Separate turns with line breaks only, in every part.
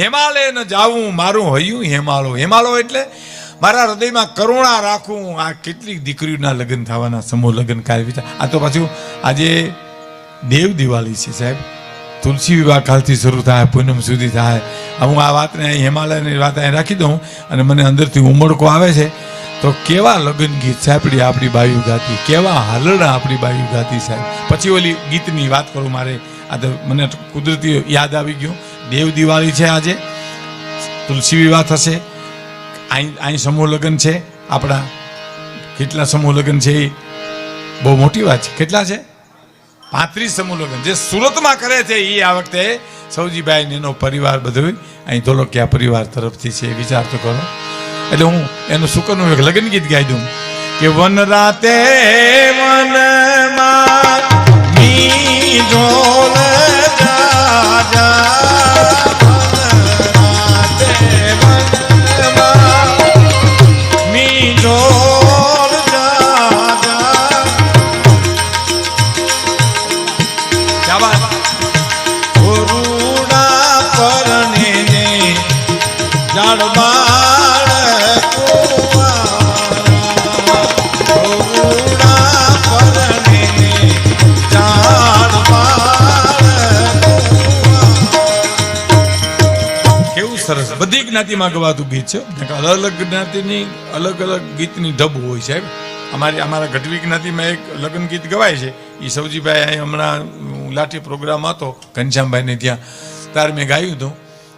હિમાલય ન જાવું મારું હૈયું હિમાલો. હિમાલો એટલે મારા હૃદયમાં કરુણા રાખું. આ કેટલીક દીકરીઓના લગ્ન થવાના, સમૂહ લગ્ન કાર્ય. આ તો પાછું આજે દેવ દિવાળી છે સાહેબ. તુલસી વિવાહ કાલથી શરૂ થાય, પૂનમ સુધી થાય. હું આ વાતને અહીં હિમાલયની વાત અહીં રાખી દઉં અને મને અંદરથી ઉમળકો આવે છે. તો કેવા લગ્ન ગીત સાહેબડી આપણી બાયુ ગાતી, કેવા હાલરડા આપણી બાયુ ગાતી સાહેબ. પછી ઓલી ગીતની વાત કરું મારે, આ તો મને કુદરતી યાદ આવી ગયું. દેવ દિવાળી છે આજે, તુલસી વિવાહ થશે, અહીં સમૂહ લગ્ન છે આપણા. કેટલા સમૂહ લગ્ન છે એ બહુ મોટી વાત છે. કેટલા છે? 35 સમૂહ લગ્ન જે સુરતમાં કરે છે. એ આ વખતે સૌજીભાઈ એનો પરિવાર બધું અહીં ધોળકિયા પરિવાર તરફથી છે. વિચાર તો કરો. એટલે હું એનું સુકરનું એક લગ્ન ગીત ગાઈ દઉં કે વન રાતે વનમાં મી ઢોલ જાજા, સરસ. બધી જ્ઞાતિમાં ગવાતું ગીત છે. અલગ અલગ જ્ઞાતિની અલગ અલગ ગીતની ઢબ હોય સાહેબ. અમારા ગઢવી જ્ઞાતિમાં એક લગ્ન ગીત ગવાય છે. એ સૌજીભાઈ અહીં હમણાં લાઠી પ્રોગ્રામ હતો ઘનશ્યામભાઈને ત્યાં, ત્યારે મેં ગાયું હતું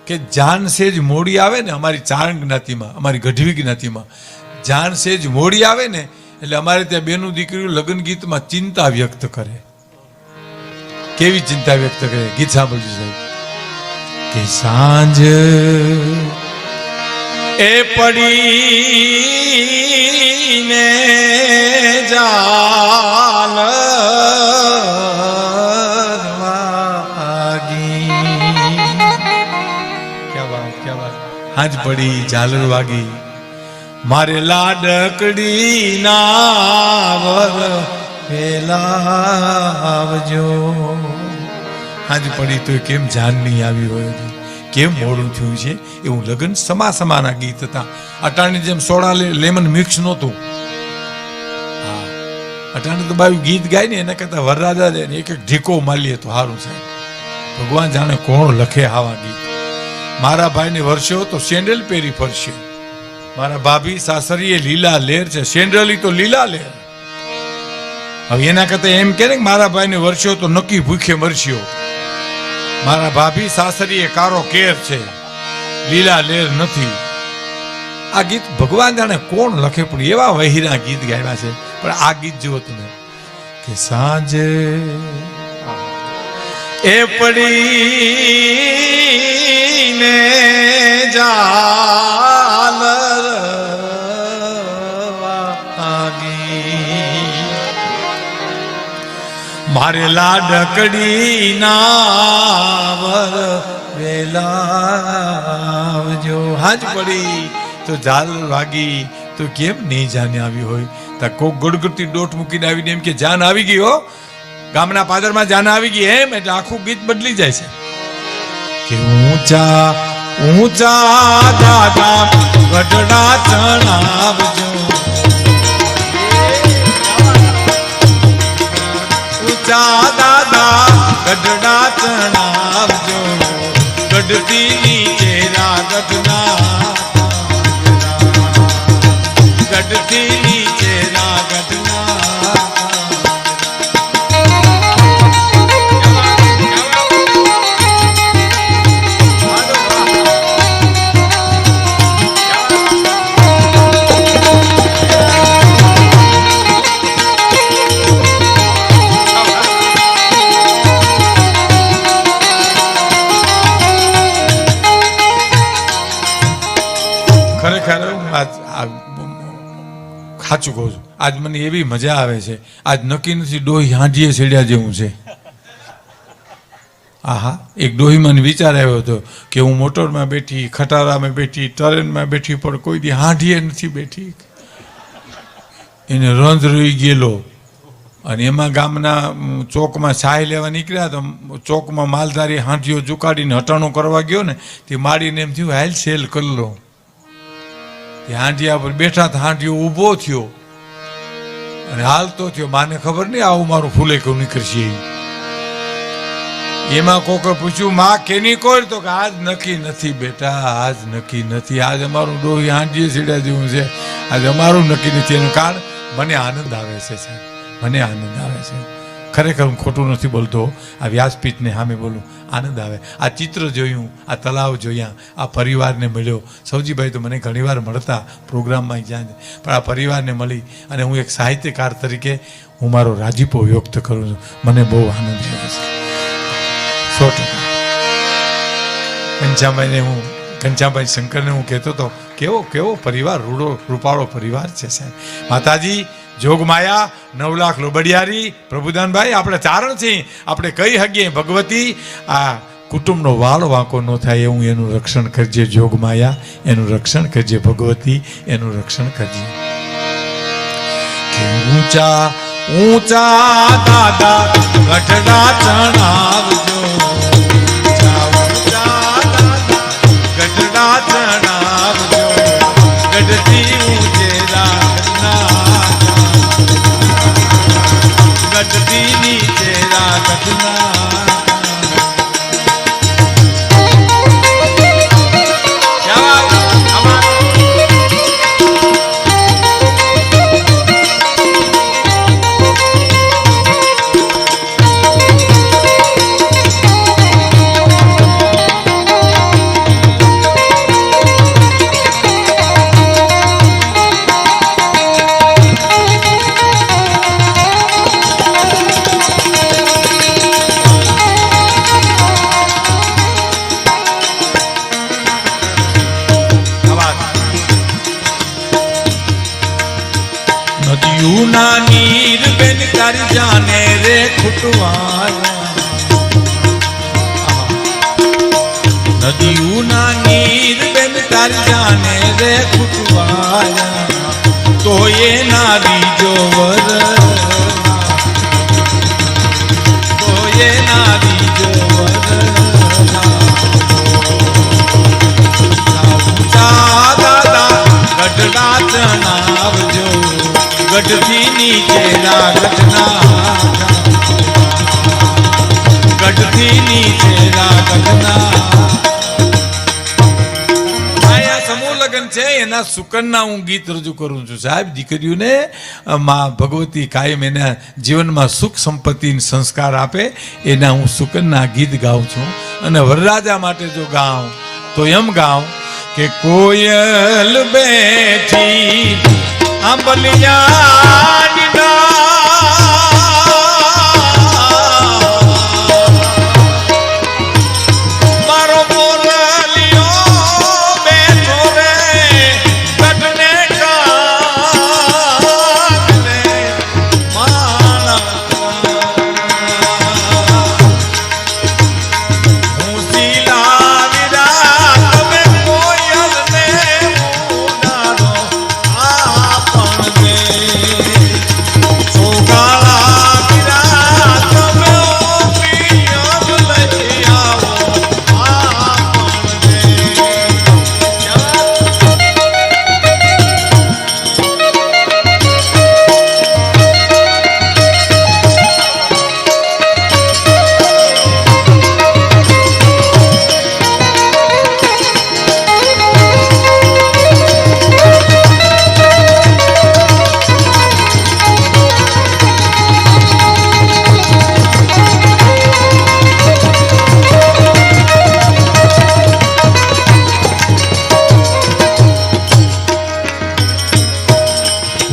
કે જાન સેજ મોડી આવે ને અમારી ચારણ જ્ઞાતિમાં, અમારી ગઢવી જ્ઞાતિમાં જાન સેજ મોડી આવે ને એટલે અમારે ત્યાં બેનું દીકરીઓ લગ્ન ગીતમાં ચિંતા વ્યક્ત કરે. કેવી ચિંતા વ્યક્ત કરે? ગીત સાંભળજો સાહેબ. કે સાંજ એ પડીને જાલ વાગી. ક્યા વાત. હાજ પડી ઝાલર વાગી, મારે લાડકડી ના વર પેલાવજો. હાજ પડી તો કેમ જાન નહીં આવી હોય, કેમ મોડું થયું છે. એવું લગ્ન સમાના ગીત હતા. અટાણી જેમ સોડા લેમન મિક્સ નહોતું. હા, અટાણી તો બાયું ગીત ગાય ને એના કરતા વરરાજા દે એક એક ઢીકો માલીએ તો સારું સાહેબ. ભગવાન જાણે કોણ લખે આવા ગીત. મારા ભાઈને વર્ષો તો સેન્ડલ પહેરી ફરશે. મારા ભાભી સાસરીએ લીલા લેર છે, સેન્ડલી તો લીલા લેર. હવે એના કરતા એમ કે ને મારા ભાઈને વર્ષો તો નક્કી ભૂખે મરશ્યો. મારા ભાભી સાસરીએ કારો કેર છે, લીલા લેર નથી. આ ગીત ભગવાન જાણે કોણ લખે, પણ એવા વહીરા ગીત ગાયા છે. પણ આ ગીત જુઓ તમે કે સાંજે એ પડીને ઝાલર વાગી, મારે લાડકડી ના વર વેલાવજો. હાજ પડી તો ઝાલર વાગી તો કેમ નહીં જાને આવી હોય. તા કોક ગડગડતી ડોટ મૂકીને આવીને એમ કે જાન આવી ગઈ હો, ગામના પાદરમાં જાન આવી ગઈ એમ, એટલે આખું ગીત બદલી જાય છે. કે ઊંચા ઊંચા દાદા ગઢડા ચણાવજો, ઊંચા દાદા ગઢડા ચણાવજો, ગઢતી નીચે રાગઢના, ગઢતી નીચે રાગઢના. સાચું કહું છું, આજ મને એવી મજા આવે છે. આજ નક્કી નથી ડોહી હાંડીએ છેડ્યા જેવું છે. આહા, એક ડોહી મને વિચાર આવ્યો હતો કે હું મોટરમાં બેઠી, ખટારામાં બેઠી, ટ્રેનમાં બેઠી, પણ કોઈ દી હાંડીએ નથી બેઠી. એને રંધ રહી ગયેલો અને એમાં ગામના ચોકમાં ચાય લેવા નીકળ્યા તો ચોકમાં માલધારી હાંઠીઓ ચુકાડીને હટાણું કરવા ગયો ને તે માડીને એમ થયું હાલ સેલ કરી લો. તે હાંઠિયા પર બેઠા તો હાંઠીઓ ઊભો થયો અને હાલતો થયો. માને ખબર નહીં આવું મારું ફૂલેકું નીકળશે. એમાં કોકે પૂછ્યું માં કેની કોઈ? તો કે આજ નક્કી નથી બેટા, આજ નક્કી નથી. આજ અમારું ડોહી હાંડીએ સીડા જેવું છે, આજ અમારું નક્કી નથી. એનું કારણ મને આનંદ આવે છે સાહેબ, મને આનંદ આવે છે. ખરેખર હું ખોટું નથી બોલતો, આ વ્યાસપીઠને સામે બોલું, આનંદ આવે. આ ચિત્ર જોયું, આ તલાવ જોયા, આ પરિવારને મળ્યો. સૌજીભાઈ તો મને ઘણીવાર મળતા પ્રોગ્રામમાં જ્યાં, પણ આ પરિવારને મળી અને હું એક સાહિત્યકાર તરીકે હું મારો રાજીપો વ્યક્ત કરું છું. મને બહુ આનંદ આવે છે 100%. ઘનશ્યામભાઈ શંકરને હું કહેતો હતો કેવો પરિવાર, રૂપાળો પરિવાર છે સાહેબ. માતાજી જોગમાયા, 9 લાખ લોબડિયારી, પ્રભુદાનભાઈ આપણે ચારણ છીએ, આપણે કઈ હગીએ ભગવતી આ કુટુંબનો વાળ વાંકો ન થાય એવું એનું રક્ષણ કરજે જોગમાયા, એનું રક્ષણ કરજે ભગવતી, એનું રક્ષણ કરજે. ઊંચા ઊંચા દાદા ગઢડા ચણાવજો, ગઢડા ચણાવજો, ગઢથી ઊંચેરા ગઢથી નીચેરા ગઢના. નદીઓના નીર બેન તારી જાને રે ખૂટવાયા, નદીઓના નીર બેન તારી જાને રે ખૂટવાયા, તો એ નારી જોવર, તો એ નારી જોવર. દાદા ગઢડા ચણાવજો, ગઢથી નીચેરા ગઢના, ગઢથી નીચેરા ગઢના. સમૂહ લગ્ન છે એના સુકનના હું ગીત રજૂ કરું છું સાહેબ. દીકરીઓને માં ભગવતી કાયમ એના જીવનમાં સુખ સંપત્તિ સંસ્કાર આપે એના હું સુકનના ગીત ગાઉં છું. અને વરરાજા માટે જો ગાઉં તો એમ ગાઉં કે કોયલ બેઠી આંબલિયાની મારો મોરલિયો બેઠો રે ગઢને કાંગને માણા, હું શીલાની રાત મે કોયલને ઉડાડો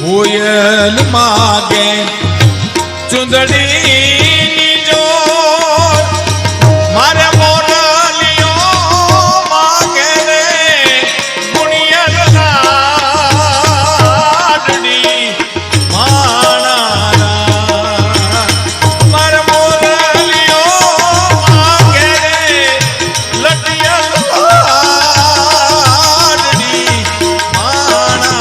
કોયલ માગે ચુંદડી જો મારે મોરલિયો માગે રે ગુણિયલ લાડડી માણા, મારે મોરલિયો માગે રે લટિયલ લાડડી માણા.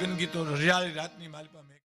લગ્ન ગીતો રજાળી રાતની માલિપા મેં